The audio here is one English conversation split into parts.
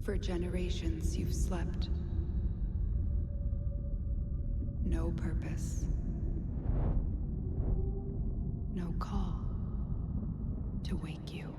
For generations you've slept. No purpose. No call to wake you.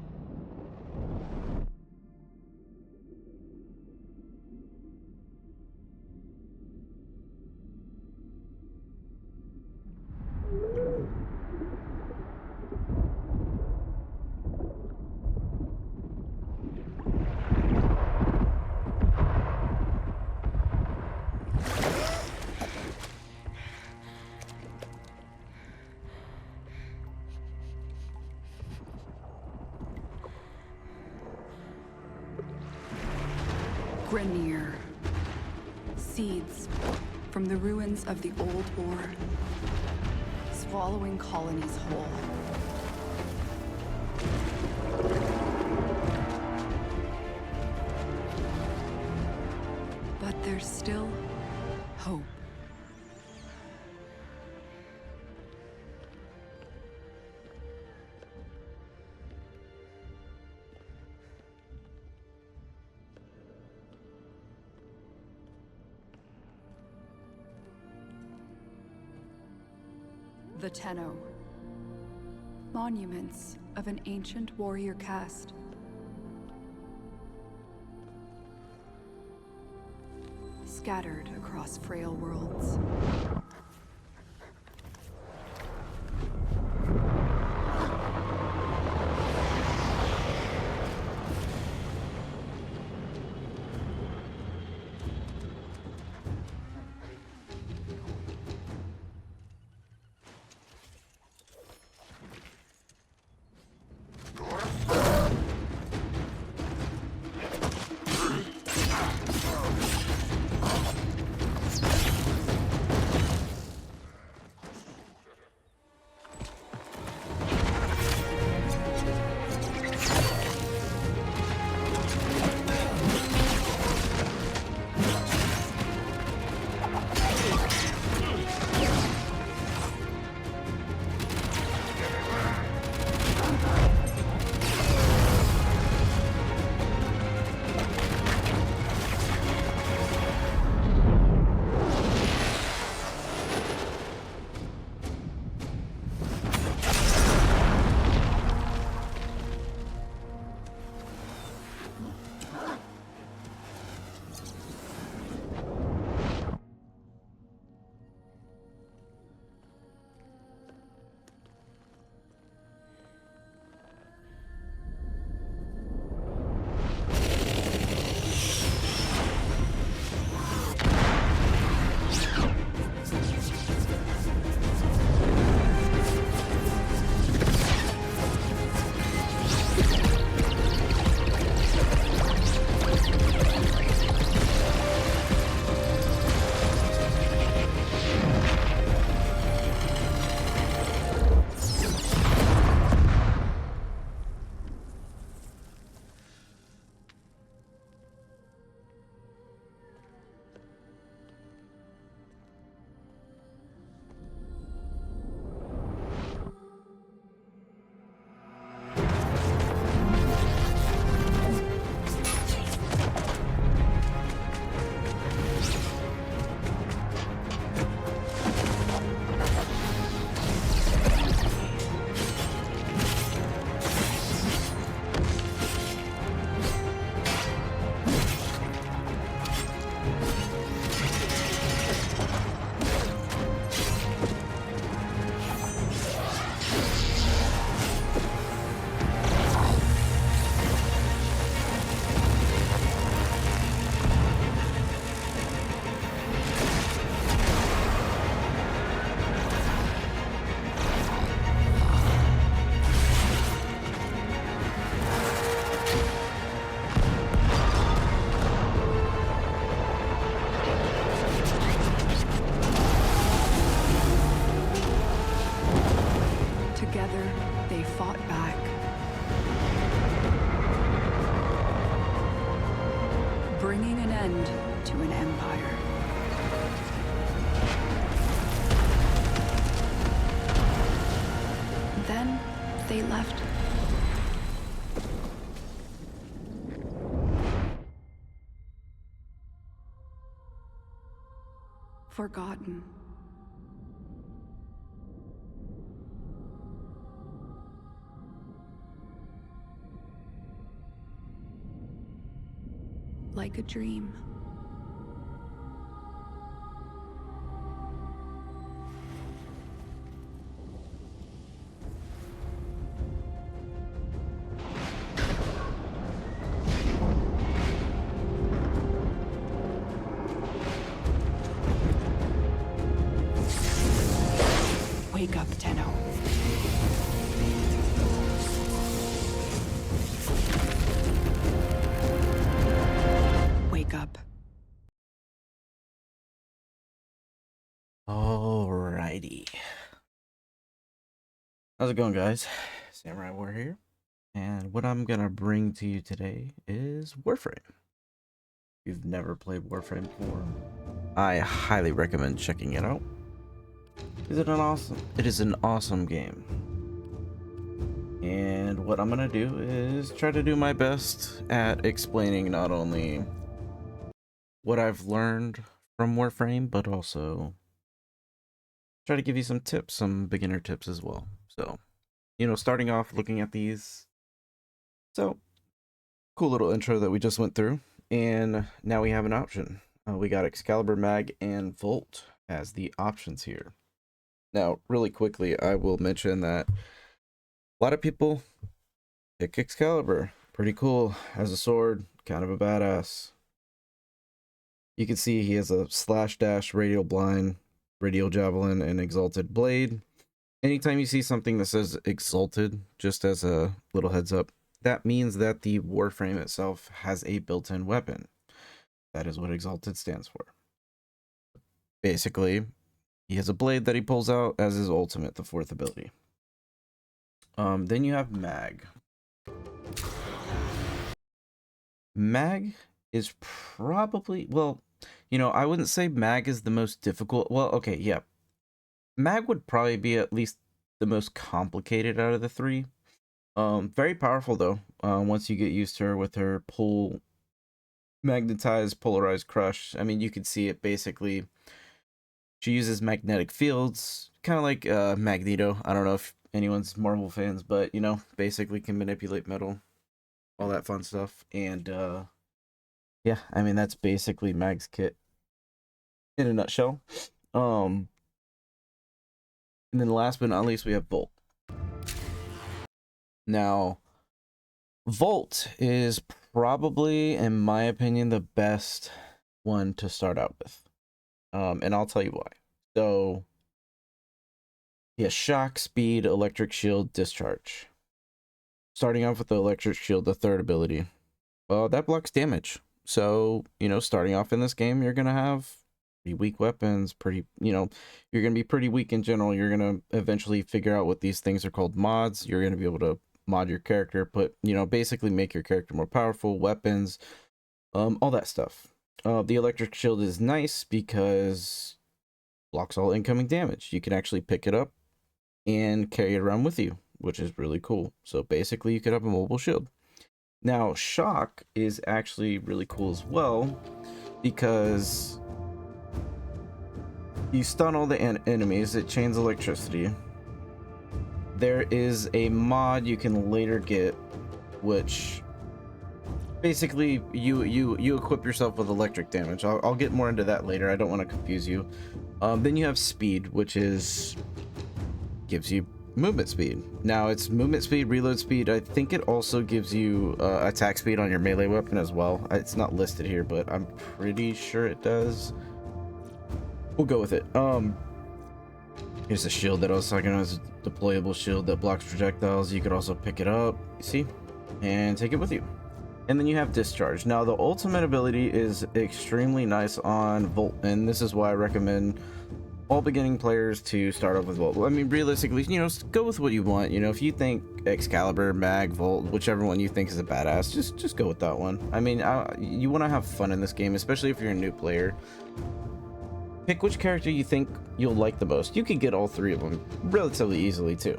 Grenier. Seeds from the ruins of the old war, swallowing colonies whole. But there's still hope. The Tenno. Monuments of an ancient warrior caste. Scattered across frail worlds. To an empire. Then they left forgotten. Like a dream. Wake up, Tenno. Wake up. Alrighty. How's it going, guys? Samurai War here. And what I'm gonna bring to you today is Warframe. If you've never played Warframe before, I highly recommend checking it out. It is an awesome game. And what I'm gonna do is try to do my best at explaining not only what I've learned from Warframe, but also try to give you some tips, some beginner tips as well. So, starting off looking at these. So, cool little intro that we just went through. And now we have an option. We got Excalibur, Mag, and Volt as the options here. Now, really quickly, I will mention that a lot of people pick Excalibur. Pretty cool as a sword, kind of a badass. You can see he has a slash dash, radial blind, radial javelin, and exalted blade. Anytime you see something that says exalted, just as a little heads up, that means that the Warframe itself has a built-in weapon. That is what exalted stands for. Basically, he has a blade that he pulls out as his ultimate, the fourth ability. Then you have Mag. Mag is probably, well, I wouldn't say Mag is the most difficult. Well, okay, yeah. Mag would probably be at least the most complicated out of the three. Very powerful though. Once you get used to her with her pull, magnetized, polarized crush. I mean, you can see it basically. She uses magnetic fields, kind of like Magneto. I don't know if anyone's Marvel fans, but basically can manipulate metal, all that fun stuff. And yeah, I mean that's basically Mag's kit in a nutshell. And then last but not least, we have Volt. Now, Volt is probably, in my opinion, the best one to start out with. And I'll tell you why. So, yeah, shock, speed, electric shield, discharge. Starting off with the electric shield, the third ability. Well, that blocks damage. So, starting off in this game, you're going to have pretty weak weapons, you're going to be pretty weak in general. You're going to eventually figure out what these things are called mods. You're going to be able to mod your character, basically make your character more powerful, weapons, all that stuff. The electric shield is nice because blocks all incoming damage. You can actually pick it up and carry it around with you, which is really cool. So basically you could have a mobile shield. Now, shock is actually really cool as well because you stun all the enemies. It chains electricity. There is a mod you can later get, which basically you equip yourself with electric damage. I'll get more into that later. I don't want to confuse you. Then you have speed, which gives you movement speed. Now it's movement speed, reload speed. I think it also gives you attack speed on your melee weapon as well. It's not listed here, but I'm pretty sure it does. We'll go with it. Here's a shield that I was talking about. It's a deployable shield that blocks projectiles. You could also pick it up, you see, and take it with you. And then you have discharge. Now the ultimate ability is extremely nice on Volt, and this is why I recommend all beginning players to start off with Volt. I mean, realistically, go with what you want. If you think Excalibur, Mag, Volt, whichever one you think is a badass, just go with that one. I mean, you want to have fun in this game, especially if you're a new player. Pick which character you think you'll like the most. You can get all three of them relatively easily too.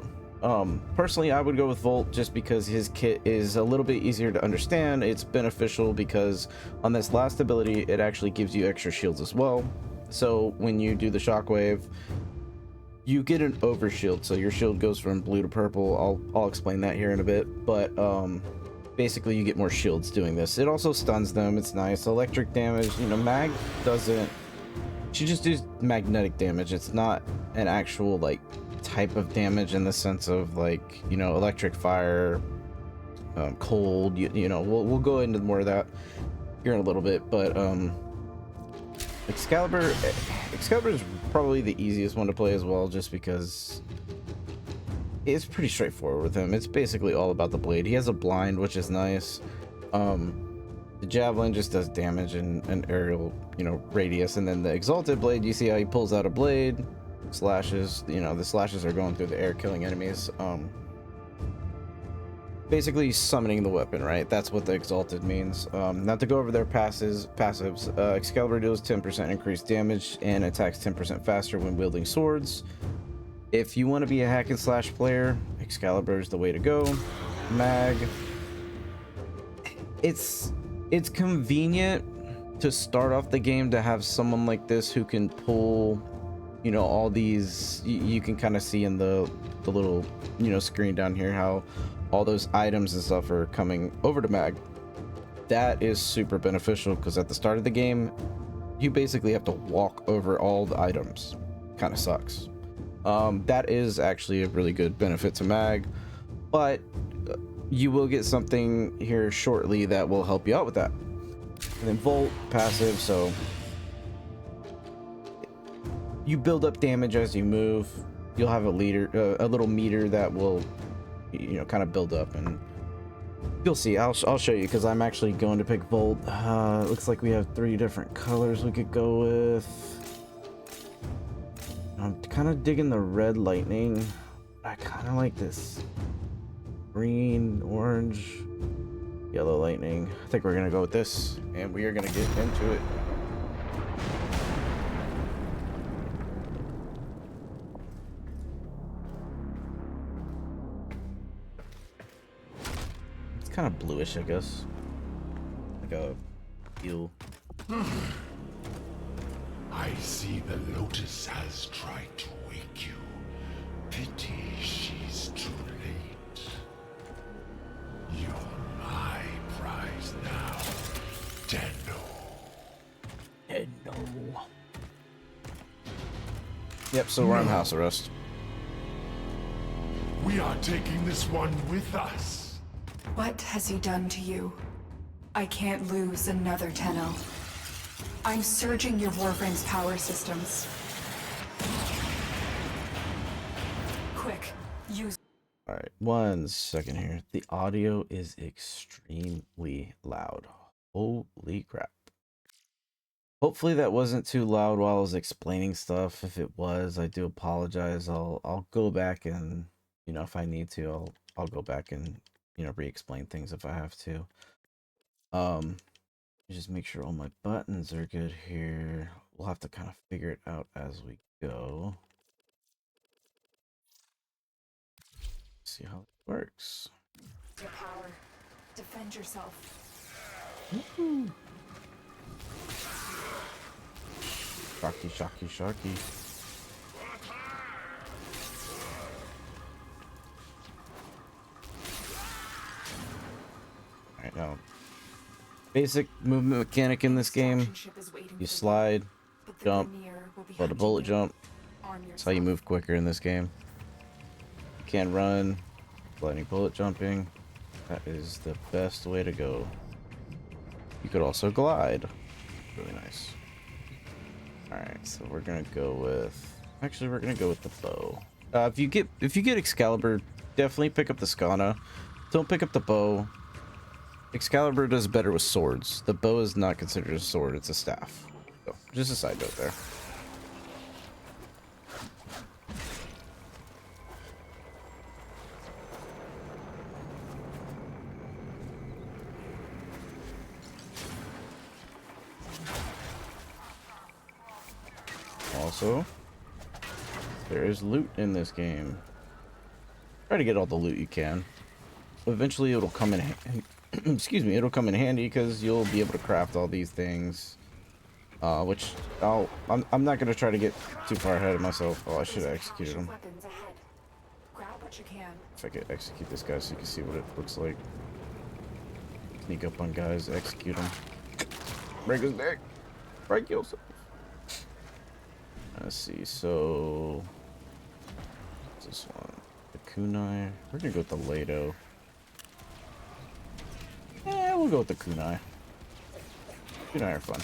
Personally, I would go with Volt just because his kit is a little bit easier to understand. It's beneficial because on this last ability, it actually gives you extra shields as well. So when you do the shockwave, you get an overshield. So your shield goes from blue to purple. I'll explain that here in a bit. But basically you get more shields doing this. It also stuns them. It's nice. Electric damage, you know, mag doesn't. She just does magnetic damage. It's not an actual like type of damage in the sense of like, you know, electric, fire, cold. You know, we'll go into more of that here in a little bit. But Excalibur is probably the easiest one to play as well, just because it's pretty straightforward with him. It's basically all about the blade. He has a blind, which is nice. The javelin just does damage and aerial, you know, radius, and then the exalted blade, you see how he pulls out a blade, slashes, you know, the slashes are going through the air, killing enemies. Basically summoning the weapon, right? That's what the exalted means. Not to go over their passives. Excalibur deals 10% increased damage and attacks 10% faster when wielding swords. If you want to be a hack and slash player, Excalibur is the way to go. Mag, it's convenient to start off the game to have someone like this who can pull, you know, all these. You can kind of see in the little, you know, screen down here how all those items and stuff are coming over to mag. That is super beneficial because at the start of the game you basically have to walk over all the items. Kind of sucks. That is actually a really good benefit to mag, but you will get something here shortly that will help you out with that. And then Volt, passive, so you build up damage as you move. You'll have a little meter that will, you know, kind of build up, and you'll see. I'll show you because I'm actually going to pick Volt. Looks like we have 3 different colors we could go with. I'm kind of digging the red lightning. I kind of like this green, orange, yellow lightning. I think we're gonna go with this, and we are gonna get into it. It's kind of bluish, I guess, like a teal. I see the Lotus has tried to wake you. Pity she's too late. You're my prize now, Tenno. Yep, so we're on house arrest. We are taking this one with us. What has he done to you? I can't lose another Tenno. I'm surging your Warframe's power systems. Quick, use... Alright, 1 second here. The audio is extremely loud. Holy crap. Hopefully that wasn't too loud while I was explaining stuff. If it was, I do apologize. I'll go back and, you know, if I need to, I'll go back and, you know, re-explain things if I have to. Just make sure all my buttons are good here. We'll have to kind of figure it out as we go. See how it works. Your power. Defend yourself. Woohoo. Sharky, sharky, sharky. Alright, now basic movement mechanic in this game. You slide, jump, let a bullet jump. That's how you move quicker in this game. You can run, sliding, bullet jumping. That is the best way to go. You could also glide. Really nice. Alright, so we're gonna go with... Actually, we're gonna go with the bow. If you get Excalibur, definitely pick up the Skana. Don't pick up the bow. Excalibur does better with swords. The bow is not considered a sword, it's a staff. So, just a side note there. Also, there is loot in this game. Try to get all the loot you can. Eventually it'll come in excuse me, it'll come in handy because you'll be able to craft all these things. Which I'm not gonna try to get too far ahead of myself. Oh, I should have executed him. Weapons ahead. Grab what you can. If I could execute this guy so you can see what it looks like. Sneak up on guys, execute him. Break his neck. Break yourself. Let's see, so... what's this one? The kunai. We're gonna go with the Lado. Yeah, we'll go with the kunai. Kunai are fun.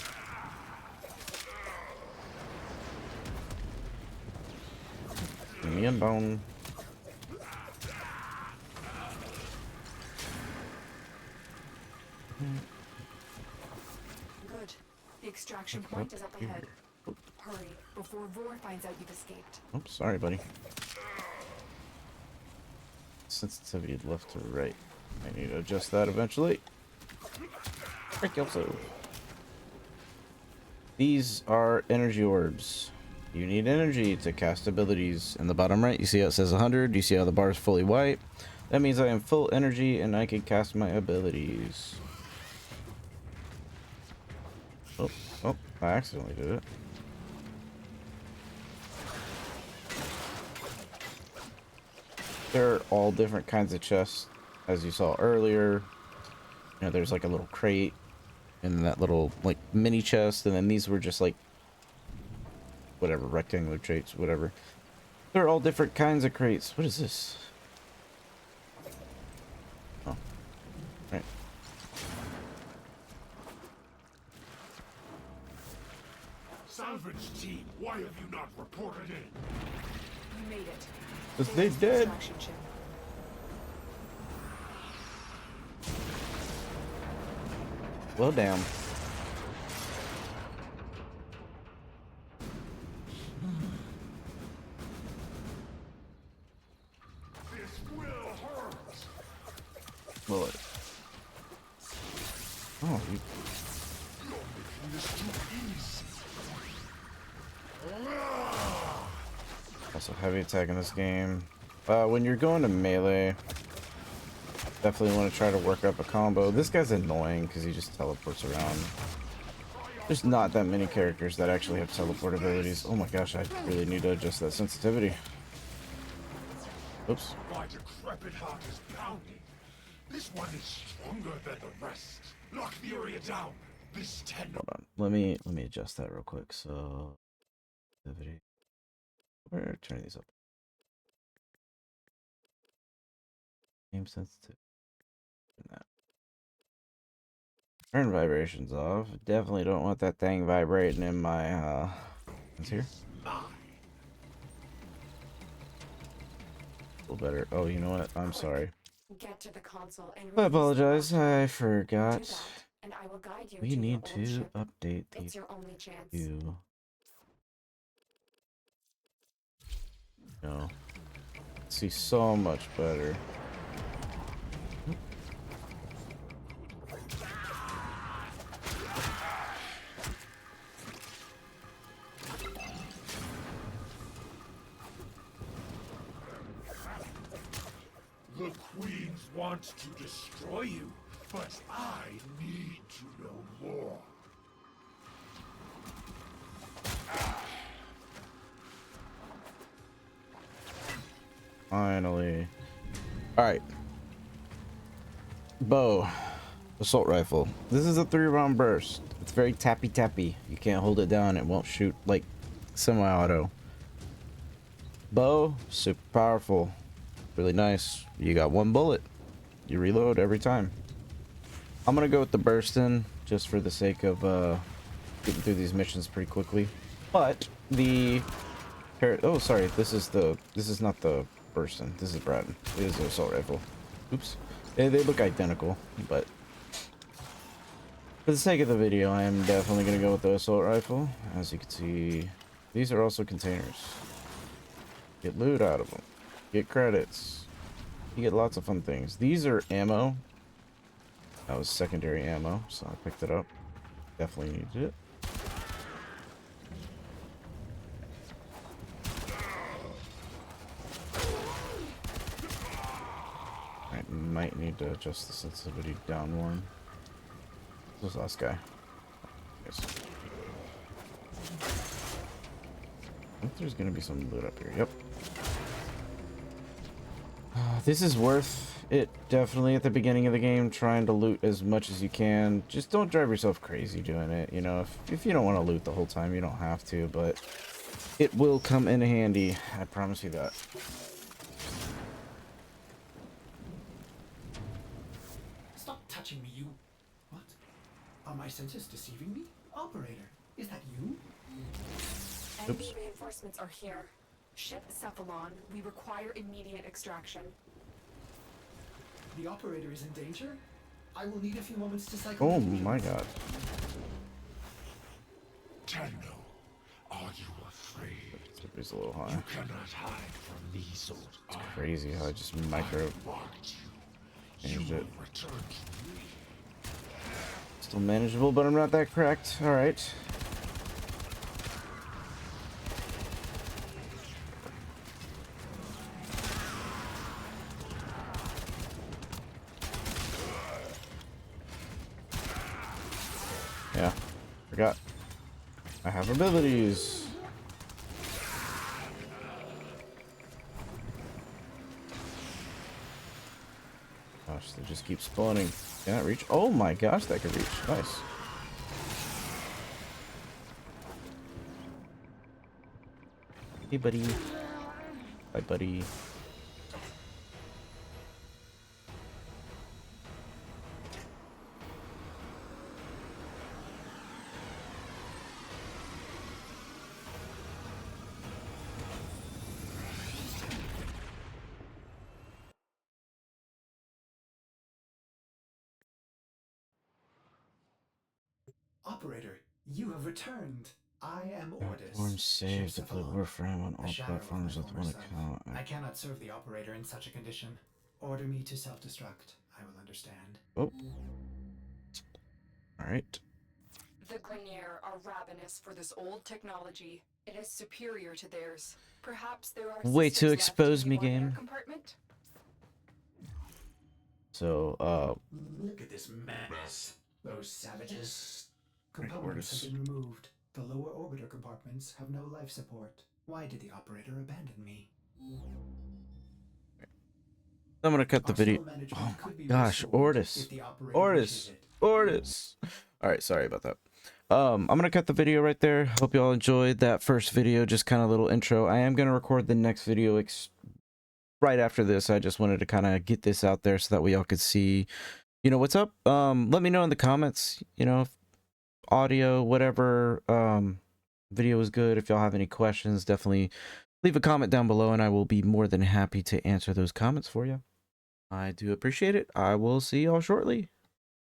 Me and Bone. Good. The extraction point is up ahead. Hurry, before Vor finds out you've escaped. Oops, sorry, buddy. Sensitivity left to right. I need to adjust that eventually. Break yourself. These are energy orbs. You need energy to cast abilities. In the bottom right, you see how it says 100. You see how the bar is fully white. That means I am full energy and I can cast my abilities. Oh, I accidentally did it. They're all different kinds of chests, as you saw earlier. You know, there's like a little crate and that little like mini chest, and then these were just like whatever, rectangular crates, whatever. They're all different kinds of crates. What is this? Oh, right. Salvage team, why have you not reported in? You made it. Because they dead. Extraction ship. Well, damn. This will hurt. Well, oh, you... You're making this too easy. Also heavy attack in this game. When you're going to melee, definitely want to try to work up a combo. This guy's annoying because he just teleports around. There's not that many characters that actually have teleport abilities. Oh my gosh, I really need to adjust that sensitivity. Oops. My decrepit heart is pounding. This one is stronger than the rest. Lock the area down. This tendon. Hold on. Let me adjust that real quick. So sensitivity. We're turning these up. Game sensitivity. Turn vibrations off. Definitely don't want that thing vibrating in my it's here. A little better. Oh, you know what? I'm sorry. Get to the console and I apologize. I do forgot. that, and I will guide you We to need your own to ship. update It's these your only chance. two. No. See so much better. The queens want to destroy you, but I need to know more. Finally. Alright. Bow. Assault rifle. This is a 3-round burst. It's very tappy. You can't hold it down. It won't shoot like semi-auto. Bow. Super powerful. Really nice. You got one bullet. You reload every time. I'm gonna go with the burst in just for the sake of getting through these missions pretty quickly. But the oh, sorry, this is not the burst in. This is Brad. It is the assault rifle. Oops. They look identical, but for the sake of the video, I am definitely gonna go with the assault rifle. As you can see, these are also containers. Get loot out of them. Get credits. You get lots of fun things. These are ammo. That was secondary ammo, so I picked it up. Definitely needed it. I might need to adjust the sensitivity down one. This last guy. Yes. I think there's gonna be some loot up here. Yep. This is worth it, definitely, at the beginning of the game, trying to loot as much as you can. Just don't drive yourself crazy doing it, you know. If you don't want to loot the whole time, you don't have to, but it will come in handy. I promise you that. Stop touching me, you... What? Are my senses deceiving me? Operator, is that you? Enemy reinforcements are here. Ship Cephalon. We require immediate extraction. The operator is in danger? I will need a few moments to cycle. Oh my god. Tenno, are you afraid? It's a little high. You cannot hide from these sort of It's crazy how I just micro changed it. return to me. Still manageable, but I'm not that cracked. Alright. Yeah, forgot. I have abilities. Gosh, they just keep spawning. Can I reach? Oh my gosh, that could reach. Nice. Hey, buddy. Bye, buddy. Operator, you have returned. I am Ordis. Platform save to Ship play Cephalon. Warframe on A all shadow of platforms my with former one self. account. I cannot serve the operator in such a condition. Order me to self-destruct. I will understand. Oh. Alright. The Grenier are ravenous for this old technology. It is superior to theirs. Perhaps there are Way to systems left expose in me, the one air game. compartment? So, Look at this mess. Those savages. Ordis. Components have been removed. The lower orbiter compartments have no life support. Why did the operator abandon me? I'm gonna cut the video. Arsenal management Oh my could be gosh, restored Ordis. if the operator Ordis. wishes it. Ordis. Alright, sorry about that. I'm gonna cut the video right there. Hope you all enjoyed that first video, just kind of little intro. I am gonna record the next video right after this. I just wanted to kind of get this out there so that we all could see, you know, what's up. Let me know in the comments, you know, if audio, whatever, video was good. If y'all have any questions, definitely leave a comment down below and I will be more than happy to answer those comments for you. I do appreciate it. I will see y'all shortly.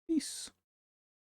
Peace.